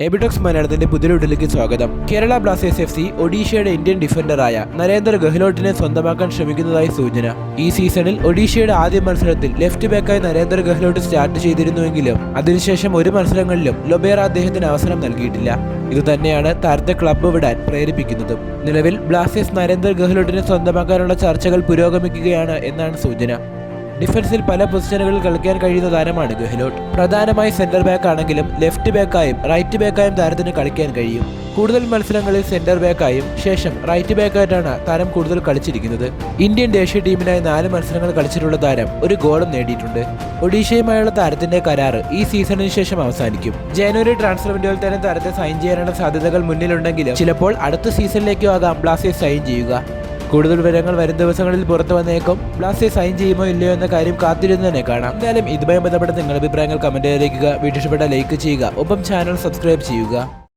എബിഡോക്സ് മലയാളത്തിന്റെ പുതിയൊരുടലിലേക്ക് സ്വാഗതം. കേരള ബ്ലാസ്റ്റേഴ്സ് FC ഒഡീഷയുടെ ഇന്ത്യൻ ഡിഫൻഡറായ നരേന്ദർ ഗെഹ്ലോട്ടിനെ സ്വന്തമാക്കാൻ ശ്രമിക്കുന്നതായി സൂചന. ഈ സീസണിൽ ഒഡീഷയുടെ ആദ്യ മത്സരത്തിൽ ലെഫ്റ്റ് ബാക്കായി നരേന്ദർ ഗെഹ്ലോട്ട് സ്റ്റാർട്ട് ചെയ്തിരുന്നുവെങ്കിലും അതിനുശേഷം ഒരു മത്സരങ്ങളിലും ലൊബേറ അദ്ദേഹത്തിന് അവസരം നൽകിയിട്ടില്ല. ഇതുതന്നെയാണ് താരത്തെ ക്ലബ്ബ് വിടാൻ പ്രേരിപ്പിക്കുന്നതും. നിലവിൽ ബ്ലാസ്റ്റേഴ്സ് നരേന്ദർ ഗെഹ്ലോട്ടിനെ സ്വന്തമാക്കാനുള്ള ചർച്ചകൾ പുരോഗമിക്കുകയാണ് എന്നാണ് സൂചന. ഡിഫൻസിൽ പല പൊസിഷനുകളിൽ കളിക്കാൻ കഴിയുന്ന താരമാണ് ഗെഹ്ലോട്ട്. പ്രധാനമായി സെന്റർ ബാക്ക് ആണെങ്കിലും ലെഫ്റ്റ് ബാക്കായും റൈറ്റ് ബാക്കായും താരത്തിന് കളിക്കാൻ കഴിയും. കൂടുതൽ മത്സരങ്ങളിൽ സെന്റർ ബാക്കായും ശേഷം റൈറ്റ് ബാക്കായിട്ടാണ് താരം കൂടുതൽ കളിച്ചിരിക്കുന്നത്. ഇന്ത്യൻ ദേശീയ ടീമിനായി 4 മത്സരങ്ങൾ കളിച്ചിട്ടുള്ള താരം ഒരു ഗോളും നേടിയിട്ടുണ്ട്. ഒഡീഷയുമായുള്ള താരത്തിന്റെ കരാറ് ഈ സീസണിന് ശേഷം അവസാനിക്കും. ജനുവരി ട്രാൻസ്ഫർ വിൻഡോയിൽ തന്നെ താരത്തെ സൈൻ ചെയ്യാനുള്ള സാധ്യതകൾ മുന്നിലുണ്ടെങ്കിലും ചിലപ്പോൾ അടുത്ത സീസണിലേക്കും ആകാം ബ്ലാസ്റ്റേഴ്സ് സൈൻ ചെയ്യുക. കൂടുതൽ വിവരങ്ങൾ വരും ദിവസങ്ങളിൽ പുറത്തു വന്നേക്കും. ബ്ലാസ്റ്റേഴ്സ് സൈൻ ചെയ്യുമോ ഇല്ലയോ എന്ന കാര്യം കാത്തിരുന്ന് തന്നെ കാണാം. എന്തായാലും ഇതുമായി ബന്ധപ്പെട്ട നിങ്ങളുടെ അഭിപ്രായങ്ങൾ കമന്റ് ചെയ്തേക്കുക. വീഡിയോ ഇഷ്ടപ്പെട്ടാൽ ലൈക്ക് ചെയ്യുക. ഒപ്പം ചാനൽ സബ്സ്ക്രൈബ് ചെയ്യുക.